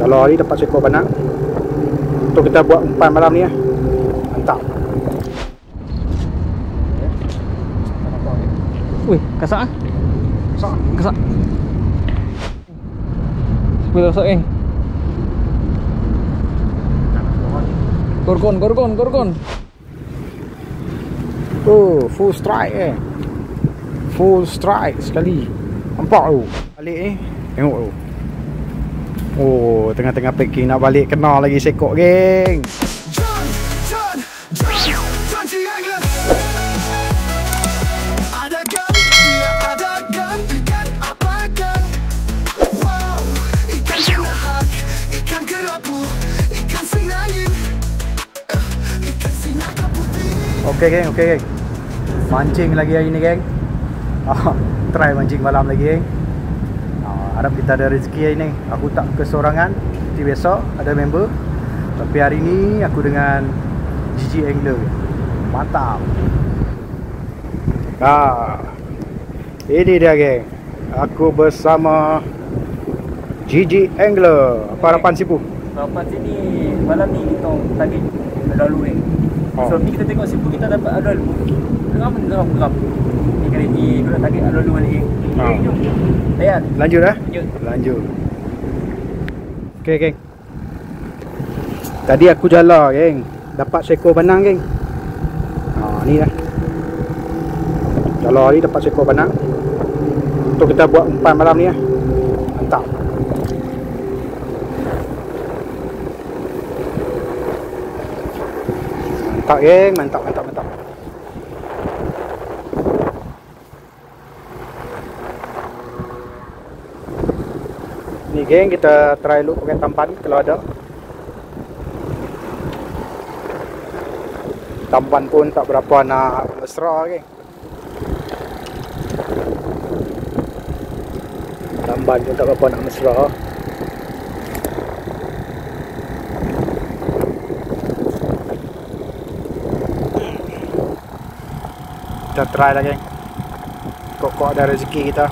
Kalau hari dapat seekor banang untuk kita buat umpan malam ni. Mantap. Wih, kasak ah. Kasak. Kasak. Wih, kasak geng. Gorgon. Oh, full strike Full strike sekali. Nampak tu. Balik ni. Tengok tu. Oh, tengah-tengah packing nak balik, kena lagi sekok geng. Okey geng. Mancing lagi hari ni geng. Try mancing malam lagi geng. Harap kita ada rezeki hari ni. Aku tak kesorangan seperti biasa, ada member. Tapi hari ni aku dengan GG Angler. Mantap. Ini dia geng. Aku bersama GG Angler. Apa harapan Sipu? Harapan sini malam ni kita target lalu ni. So ni kita tengok Sipu kita dapat lalu. Geram. Ni kali ni kita target lalu balik geng. Jom. Tayar. Lanjut dah? Lanjut. Lanjut. Okey geng. Tadi aku jala geng, dapat seekor banang geng. Ni dah. Jala hari dapat seekor banang untuk kita buat umpan malam ni. Mantap. Mantap geng, mantap. Ni geng, kita try look pakai tampan kalau ada. Tampan pun tak berapa nak mesra geng. Tampan pun tak berapa nak mesra. Kita try lah geng. Kok ada rezeki kita.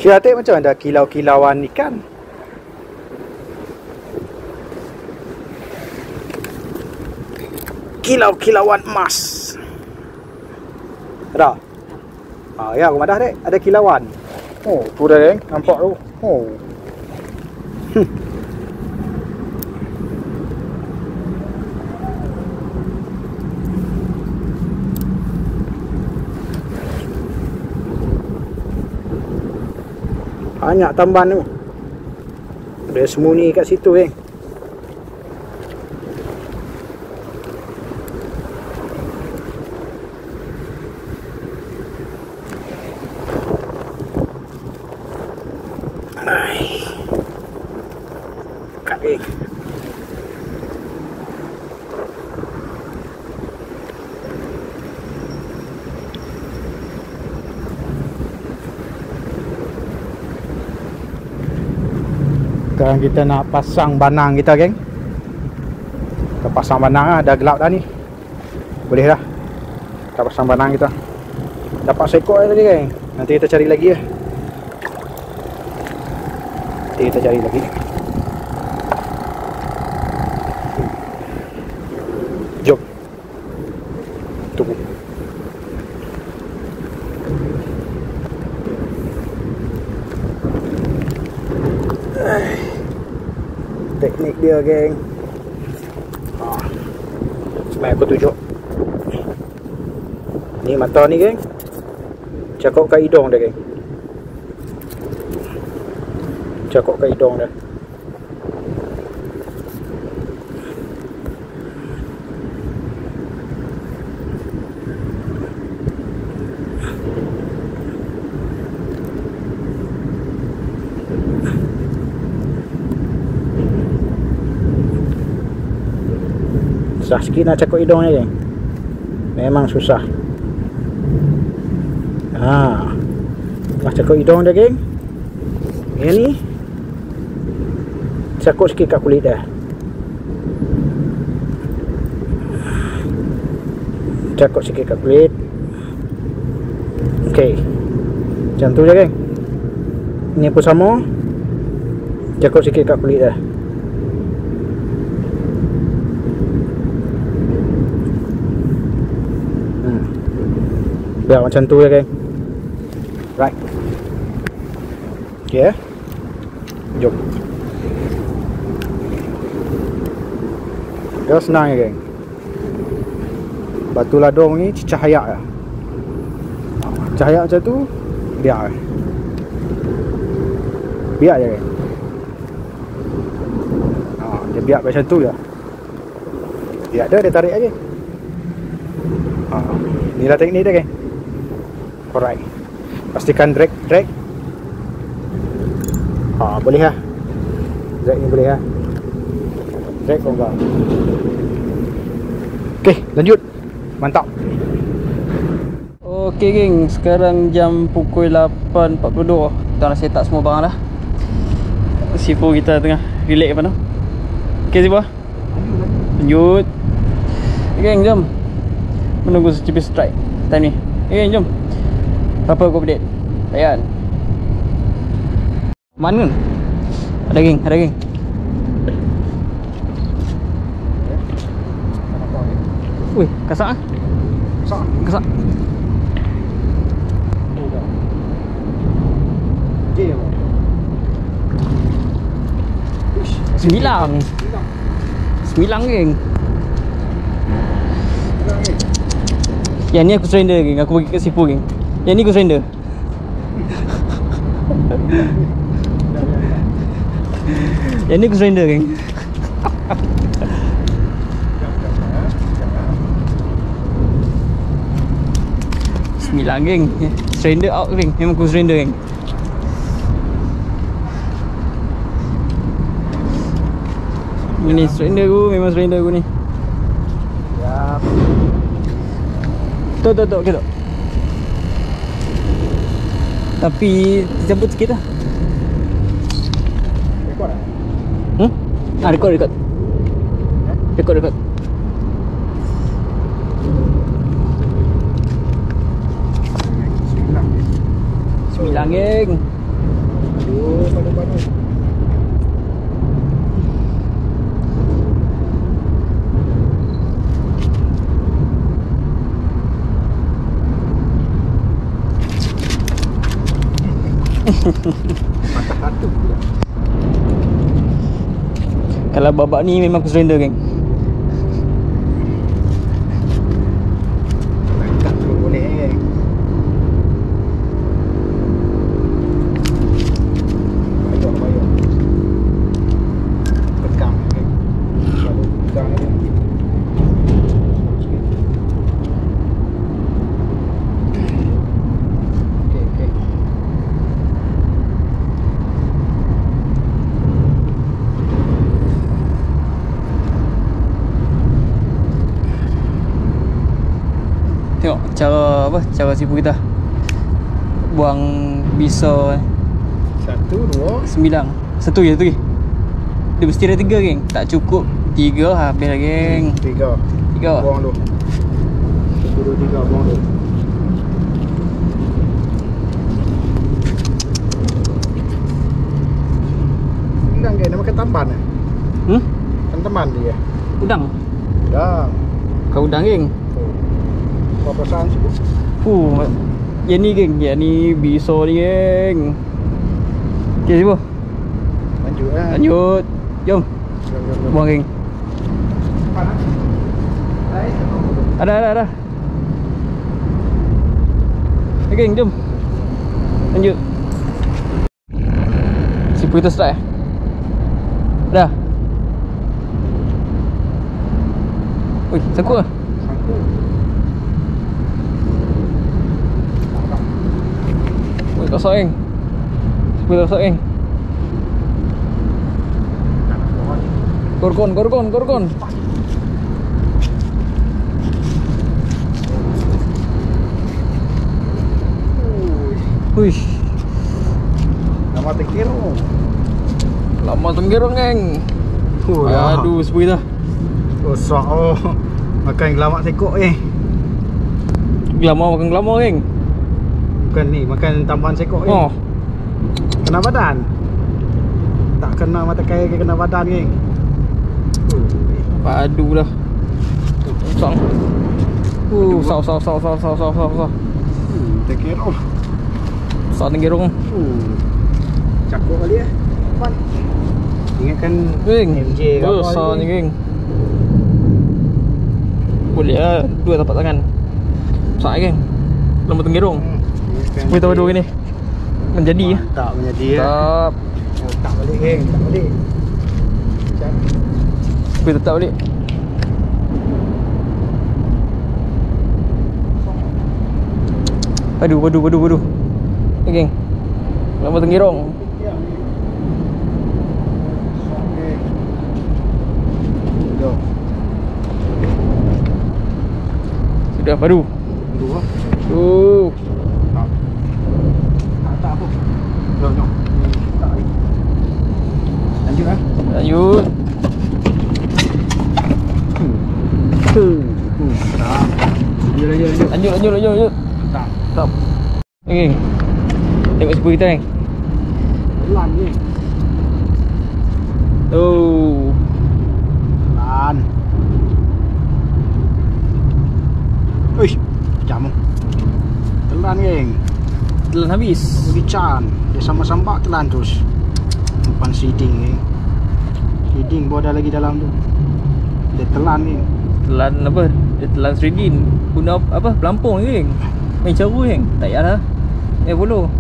Cik Atik macam ada kilau-kilauan ikan. Kilau-kilauan emas. Ada? Ya, rumah dah dek. Ada kilauan. Oh, tu dah dek. Nampak tu. Oh. Banyak tamban tu. Dia sembunyi kat situ geng. Kat geng. Sekarang kita nak pasang banang kita geng. Kita pasang banang lah, dah gelap dah ni. Boleh dah. Kita pasang banang kita. Dapat seekor tadi geng. Nanti kita cari lagi ya. Nanti kita cari lagi. Jom. Tunggu. Teknik dia geng. Mari aku tunjuk. Ni mata ni geng. Cakap kat hidung dia geng. Cakap kat hidung dia. Susah sikit nak cakap hidung ni geng. Memang susah. Nak cakap hidung dia geng. Yang ni cakap sikit kat kulit dia. Cakap sikit kat kulit. Okey. Macam tu je geng. Ni pun sama. Cakap sikit kat kulit dia. Biar macam tu je geng. Right. Okay. Jom. Dia senang je geng. Batu ladung ni cahaya lah. Cahaya macam tu biar. Biar je geng. Dia biar macam tu je. Dia ada, dia tarik lagi. Inilah teknik dia geng. Alright. Pastikan drag. Boleh lah. Drag ni boleh lah. Drag kau enggak. Okay, lanjut. Mantap. Okay geng, sekarang jam pukul 8.42. Kita dah set up semua barang dah. Sifu kita tengah relax apa tu. Okay Sifu, lanjut. Geng, jom menunggu secipis strike time ni. Geng, jom. Apa kau update? Layan. Mana? Ada geng. Wih, kasak ah. Kasak. Sembilan geng. Yang ni aku surrender geng. Aku bagi kat Sifu geng. Yang ni aku surrender. Yang ni aku surrender geng. Sembilan geng. Surrender out geng. Memang aku surrender geng. Ini surrender aku. Memang surrender aku ni. Siap. Tok okay tok. Tapi cabut sikit lah. Rekod tak? Rekod. Rekod. Sembilan geng. Aduh, padu. Patah kartu pula. Kalau babak ni memang aku surrender geng. Tak perlu boleh geng. Bayar. cara apa? Cara sipu kita. Buang bisa 1, 2, 9. Satu je tu. Dia mesti ada 3 geng. Tak cukup 3 habis lah geng. 3. 3. Buang dulu. 1, 2, 3 buang dulu. Udang ke nak makan tamban eh? Kan teman dia. Udang. Udang. Kau udang geng. Apa perasaan sih? Yang ni geng, yang ni bisa ni geng. Okay siapa? Lanjut eh. Lanjut. Jom. Buang geng. Ada. Okay geng, jom. Lanjut. Sipu kita start eh? Dah. Ui, sangkut lah. Ui, kosong geng. Sipu kosong geng. Gorgon. Wih. Nama terkirung. Lama tenggerong geng. Aduh, sipu kita. Rosak makan gelamak sekok Gelama makan gelama geng. Bukan ni, makan tambahan sekok Oh. Kena badan. Tak kena mata kaya ke kena badan geng. Padu dah. Sang. Saw. Terkirung. Saw tenggerong. Cakap kali eh. Cepat. Ingatkan Geng. MJ ke apa Saw ni? ni geng. Boleh lah, 2 tapak tangan. Besar geng. Lama tenggerong. Sipu kita berdua ni. Menjadi ya. Tak menjadi ya. Tak. Tak balik geng, tak balik. Sipu kita tak balik. Padu. Ni geng. Lama tenggerong. Sudah padu. Dua. Tak apa. Jom. Lanjut ah. Lanjut. Lanjut. Tak. Ni geng. Tengok sipu kita ni. Pelan ni. Pelan. Uish, jam. Telan geng. Telan habis. Bagi can. Dia sama-sama telan terus. Umpan seeding geng. Seeding buat ada lagi dalam tu. Dia telan geng. Telan apa? Dia telan sridin. Guna apa? Pelampung ni geng. Main caru geng. Tak payahlah. Follow.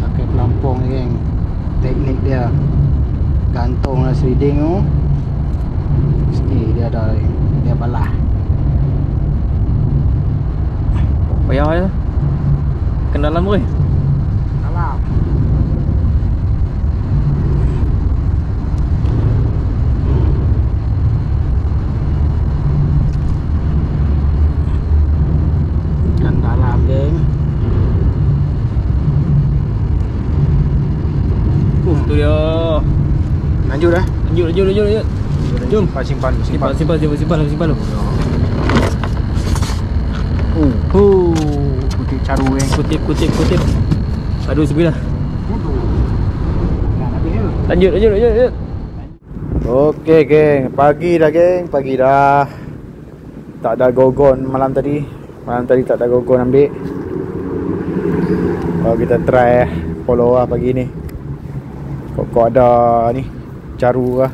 Pakai pelampung ni geng. Teknik dia gantunglah seeding tu. Mesti dia ada dia balah. Payah je. Kena dalam boleh. Dalam. Ikan dalam geng. Tu dia. Lanjut dah. Lanjut. Jom. Simpan. Simpan lu. Kutip caru geng. Kutip. Aduh, sebelah. Lanjut. Okey geng, pagi dah. Tak ada gogon malam tadi. Tak ada gogon ambil. Kita try follow lah pagi ni. Kok ada ni caru lah.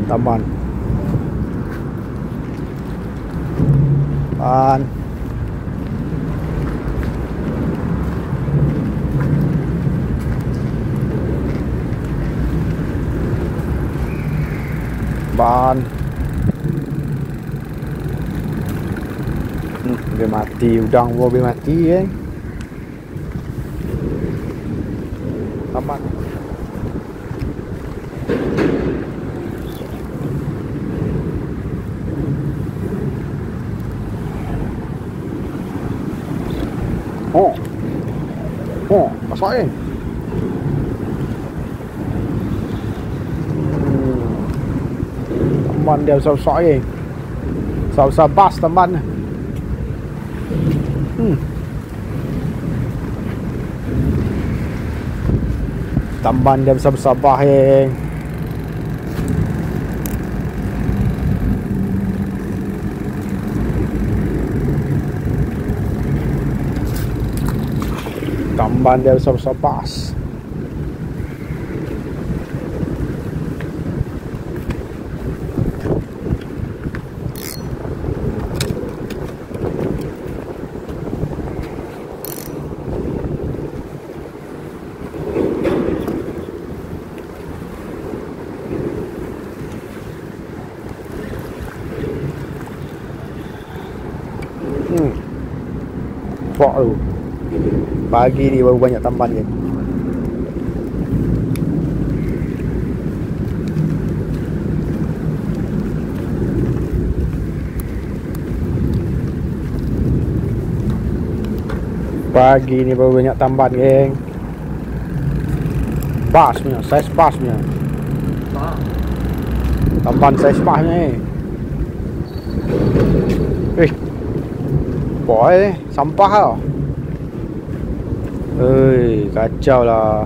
Tamban. Ban. Dia mati, udang boleh mati Oh. Oh, masak eh. Tamban dia besar-besar eh. Besar-besar bas tamban. Tamban dia besar-besar bah eh. Tamban dia besar-besar bas. Pok tu. Pagi ni baru banyak tamban je. Pagi ni baru banyak tamban, geng. Bas punya, saiz bas punya. Tamban saiz bas punya ni. Boy, sampah tau. Kacau lah.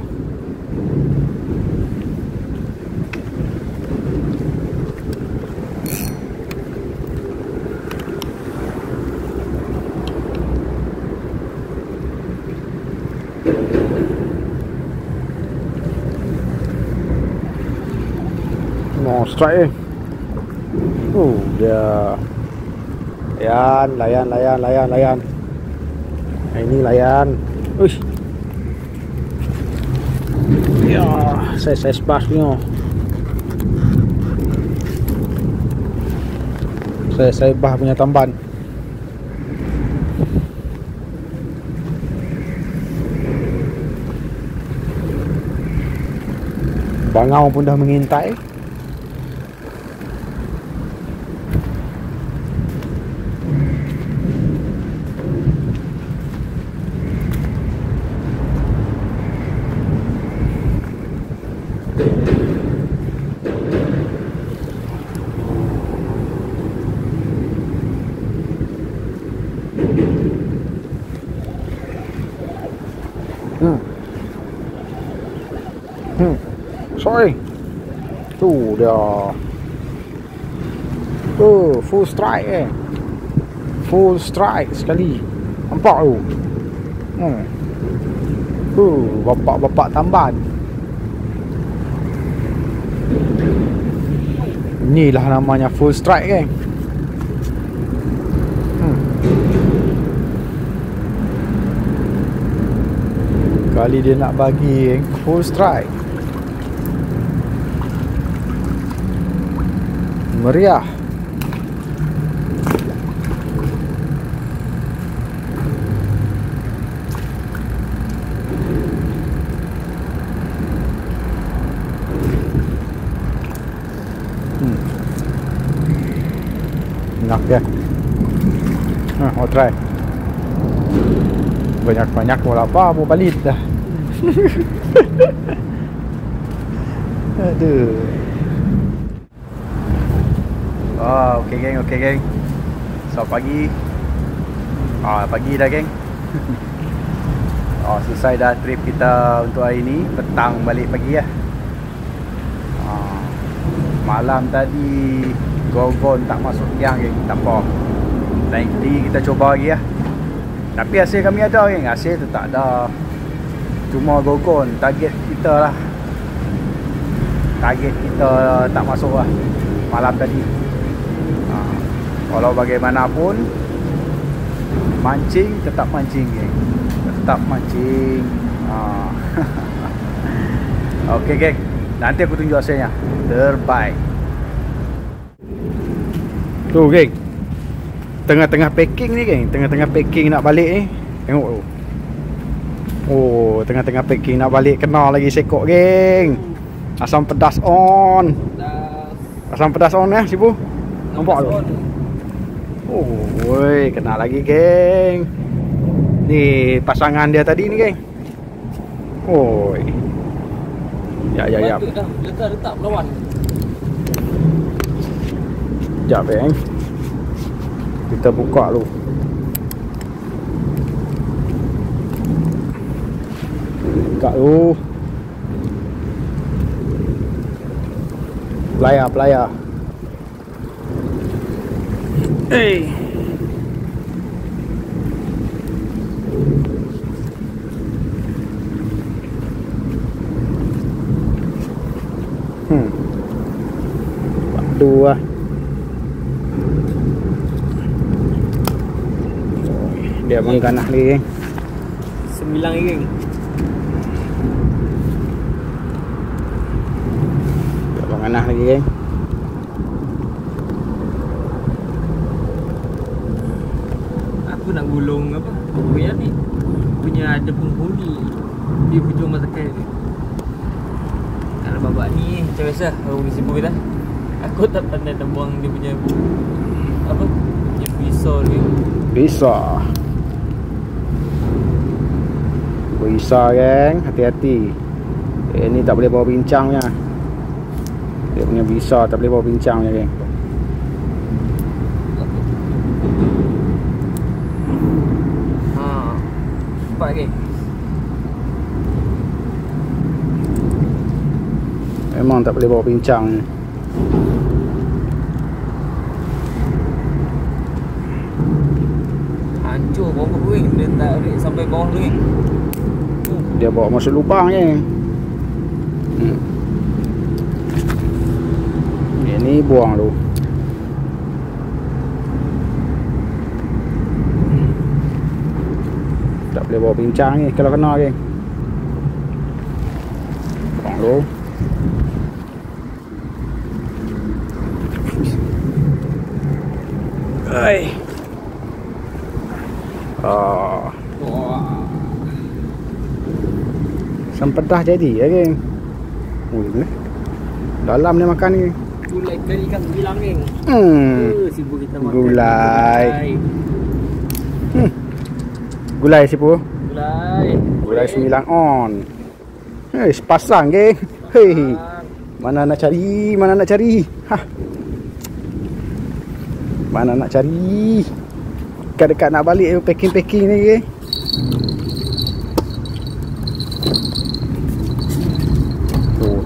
No strike eh. Dia layan. Ini layan. Uish. Ya, saya spasnya. Saya bah punya tamban. Bangau pun dah mengintai. Sorry. Tu dia. Full strike eh. Full strike sekali. Nampak tu. Bapak-bapak tamban. Inilah namanya full strike geng. Kali dia nak bagi geng, full strike. Meriah. Enak ya. Mau try. Banyak-banyak mau apa, mau balit dah. Aduh. Okey geng. So pagi. Pagi dah geng. Selesai dah trip kita untuk hari ni. Petang balik pagi lah. Malam tadi gorgon tak masuk tiang geng. Tak apa. Lain kali kita cuba lagi lah. Tapi hasil kami ada geng. Hasil tu tak ada. Cuma gorgon target kita lah. Target kita tak masuk lah malam tadi. Walau bagaimanapun, mancing tetap mancing geng. Tetap mancing. Okey geng, nanti aku tunjuk hasilnya. Terbaik. Tu geng, tengah-tengah packing ni geng. Tengah-tengah packing nak balik ni. Tengok tu. Tengah-tengah packing nak balik. Kena lagi sekok geng. Asam pedas on. Asam pedas on ya, Sibu. Nampak tu. Oh, woi, kena lagi, geng. Ni pasangan dia tadi ni, geng. Oi. Ya. Letak melawan. Sekejap, geng. Kita buka dulu. Buka dulu. Pelayar. Padu lah. Dia mengganah ni, geng. 9 geng. Dia mengganah lagi, geng. Aku nak gulung apa? Punya ni. Punya ada penghuni di hujung masakan ni. Kalau babak ni macam biasa orang sibuk kita. Aku tak pandai nak buang dia punya apa? Dia pisau ni. Bisa, geng. Hati-hati. Ni tak boleh bawa bincangnya. Dia punya bisa tak boleh bawa bincangnya, geng. Nampak geng. Memang tak boleh bawa bincang ni. Hancur bawah wing. Dia tarik sampai bawah tu geng. Dia bawa masuk lubang je. Ini buang dulu. Tak boleh bawa bincang ni kalau kena, geng. Buang dulu. Asam pedas jadi ya, geng. Dalam dia makan ni. Gulai kari ikan bilang, geng. Sibuk kita makan Gulai. Gulai, Sipu. Gulai 9 on. Sepasang, geng. Hei. Mana nak cari? Hah. Mana nak cari? Dekat-dekat nak balik packing ni, geng.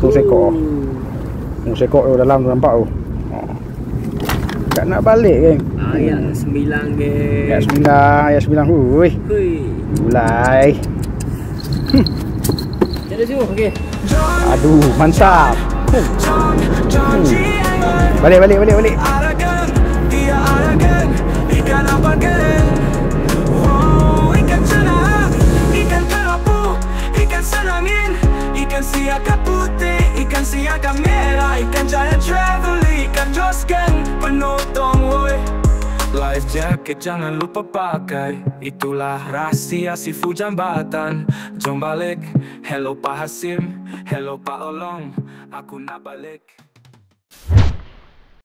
Tu sekor. Sekor tu dalam tu nampak tu. Dekat nak balik, geng. Ayat 9, geng. Ayat 9. Hui. Gulai. Jadi siu, okey. Aduh, mantap. Balik. Ikan siaga putih, ikan siaga merah, ikan giant travel, ikan josken penotong, woi. Life jacket jangan lupa pakai, itulah rahasia seafood jambatan. Jom balik, hello Pak Hasim, hello Pak Olong, aku nak balik.